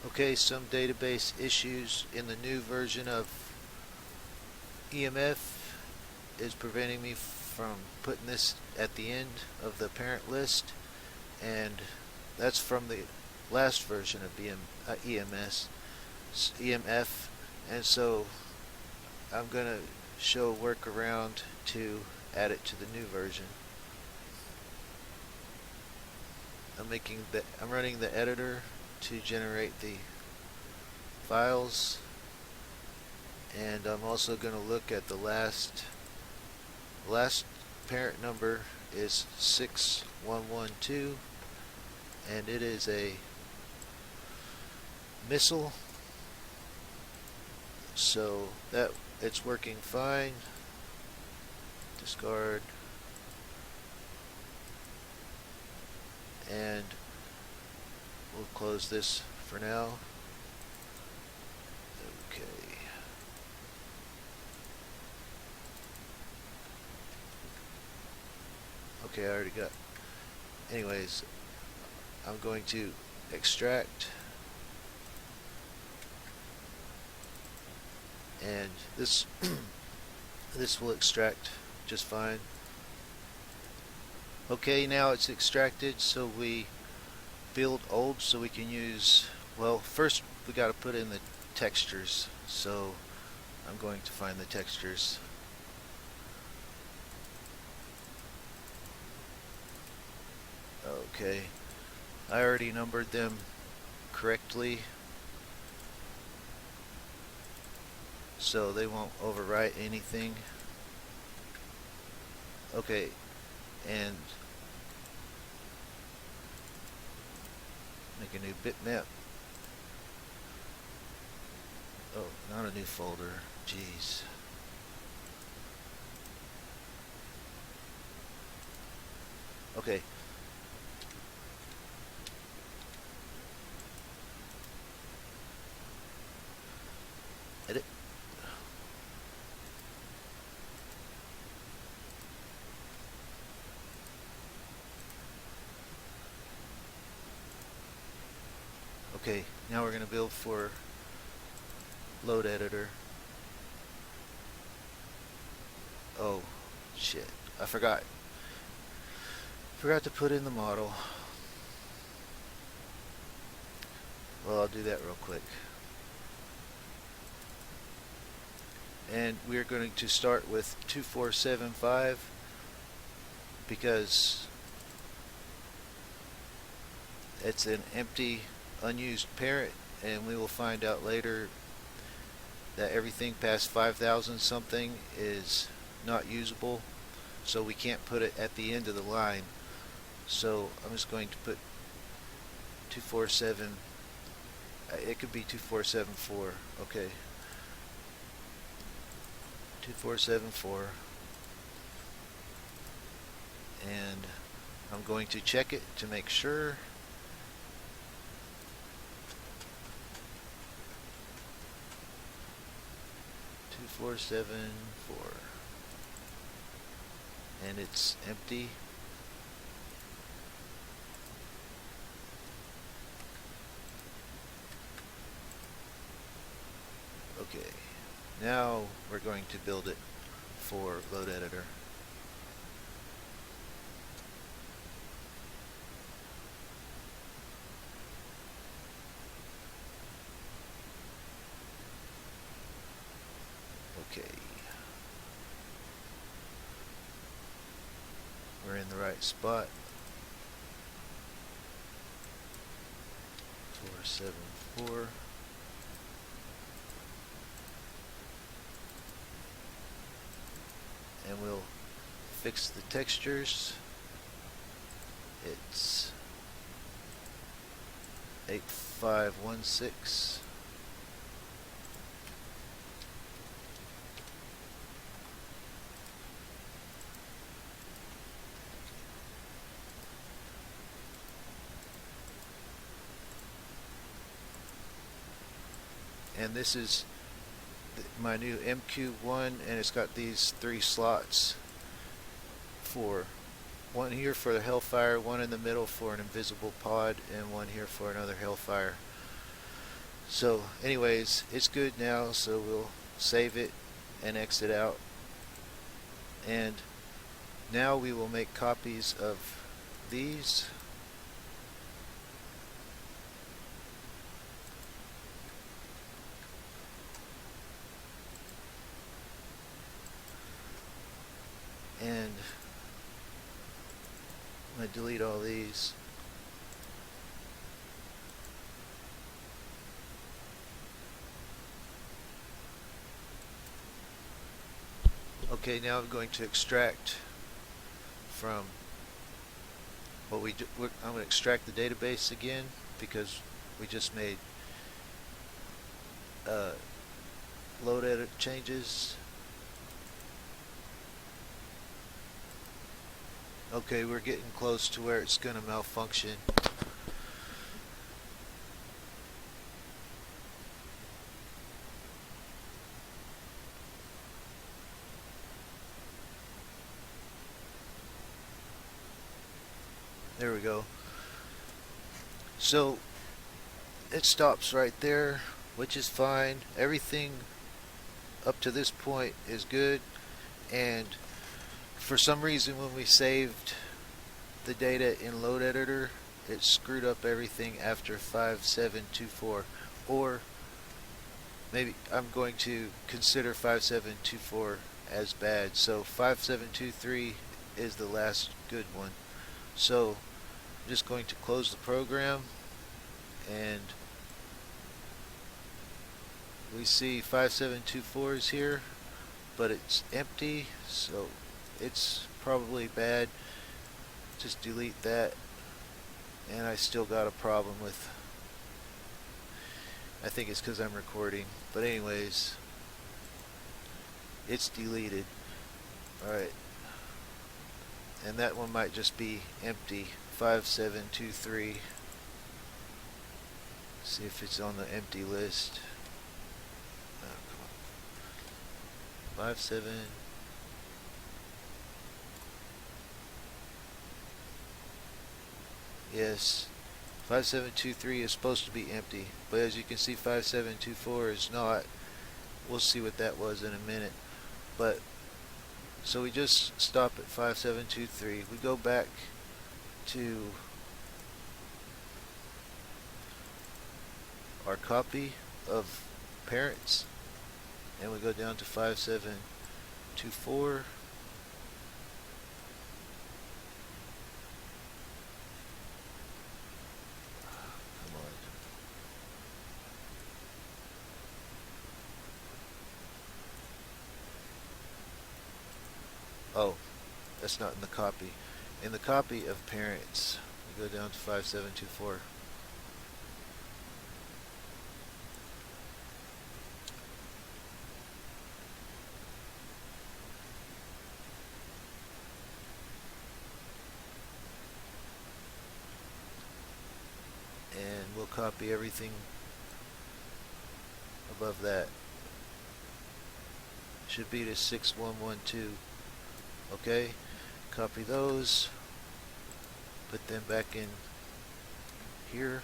Okay, some database issues in the new version of EMF is preventing me from putting this at the end of the parent list, and that's from the last version of EMF, and so I'm going to show a workaround to add it to the new version. I'm running the editor to generate the files, and I'm also going to look at the last parent number is 6112, and it is a missile, so that it's working fine. Discard, and we'll close this for now. Okay. Okay, I already got. Anyways, I'm going to extract, and this this will extract just fine. Okay, now it's extracted, so we build old so we can use, well, first we got to put in the textures, so I'm going to find the textures. Okay, I already numbered them correctly, so they won't overwrite anything. Okay, and make a new bitmap. Oh, not a new folder. Jeez. Okay. Edit. Okay, now we're going to build for load editor. Oh, shit. I forgot. Forgot to put in the model. Well, I'll do that real quick. And we're going to start with 2475 because it's an empty, unused parent, and we will find out later that everything past 5,000 something is not usable, so we can't put it at the end of the line. So I'm just going to put 247. It could be 2474. Okay. 2474, and I'm going to check it to make sure. Two, 4, 7, 4, and it's empty. Okay. Now we're going to build it for load editor. Okay. We're in the right spot. 474. And we'll fix the textures. It's 8516. And this is my new MQ1, and it's got these 3 slots, for one here for the Hellfire, one in the middle for an invisible pod, and one here for another Hellfire. So anyways, it's good now, so we'll save it and exit out. And now we will make copies of these. And I'm going to delete all these. Okay, now I'm going to extract from what we do. I'm going to extract the database again because we just made load edit changes. Okay, we're getting close to where it's going to malfunction. There we go. So it stops right there, which is fine. Everything up to this point is good, and for some reason when we saved the data in load editor, it screwed up everything after 5724, or maybe I'm going to consider 5724 as bad. So 5723 is the last good one. So I'm just going to close the program, and we see 5724 is here, but it's empty, so it's probably bad. Just delete that, and I still got a problem with, I think it's because I'm recording, but anyways, it's deleted. Alright, and that one might just be empty. 5723. See if it's on the empty list. Oh, come on. 57. Yes, 5723 is supposed to be empty, but as you can see 5724 is not. We'll see what that was in a minute. But so we just stop at 5723. We go back to our copy of parents, and we go down to 5724. Oh, that's not in the copy. In the copy of parents, we go down to 5724. And we'll copy everything above that. Should be to 6112. Okay, copy those, put them back in here.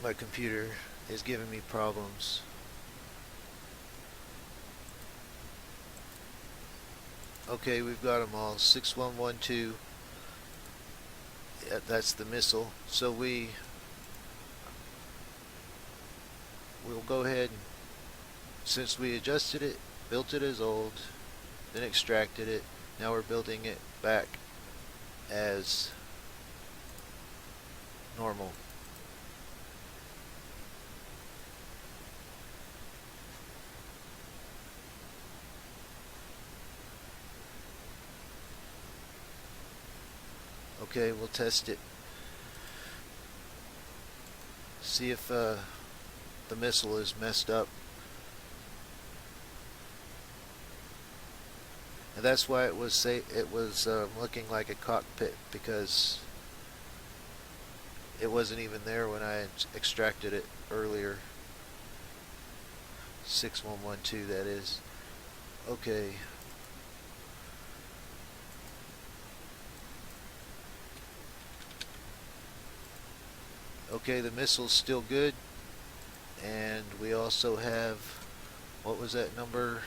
My computer is giving me problems. Okay, we've got them all. 6112. That's the missile. So we'll go ahead and, since we adjusted it, built it as old, then extracted it, now we're building it back as normal. Okay, we'll test it. See if the missile is messed up. That's why it was looking like a cockpit, because it wasn't even there when I extracted it earlier. 6112, that is. Okay. Okay, the missile's still good. And we also have, what was that number?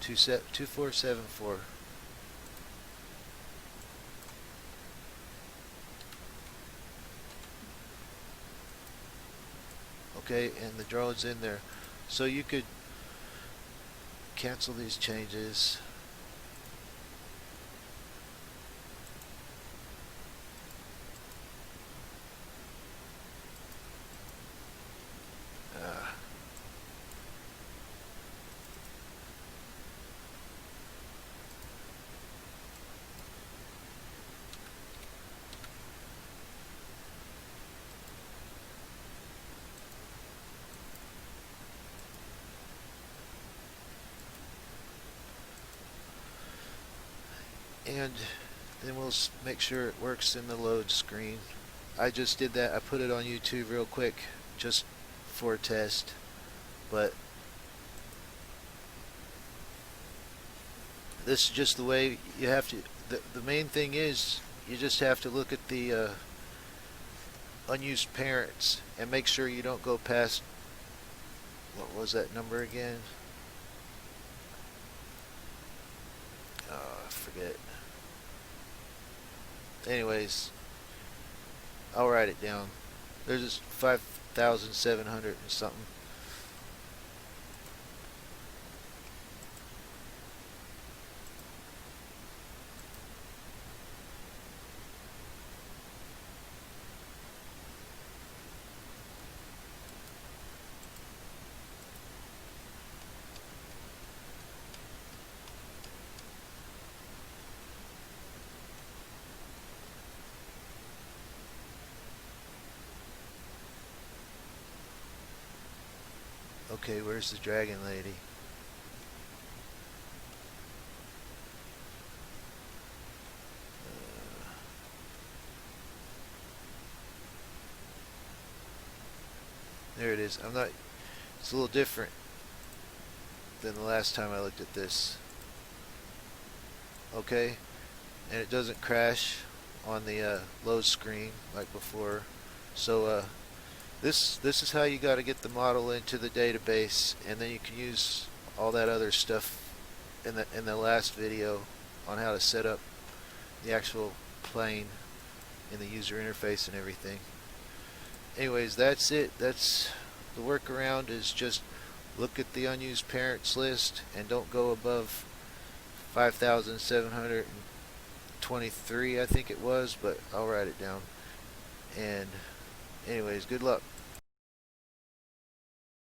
2474. Okay, and the drone's in there. So you could cancel these changes. And then we'll make sure it works in the load screen. I just did that. I put it on YouTube real quick just for a test, but this is just the way you have to. The main thing is you just have to look at the unused parents and make sure you don't go past, what was that number again? I forget. Anyways, I'll write it down. There's just 5,700 and something. Okay, where's the dragon lady? There it is. It's a little different than the last time I looked at this. Okay, and it doesn't crash on the load screen like before. So this is how you got to get the model into the database, and then you can use all that other stuff in the last video on how to set up the actual plane in the user interface and everything. Anyways, that's it. That's the workaround, is just look at the unused parents list and don't go above 5,723, I think it was, but I'll write it down. And anyways, good luck.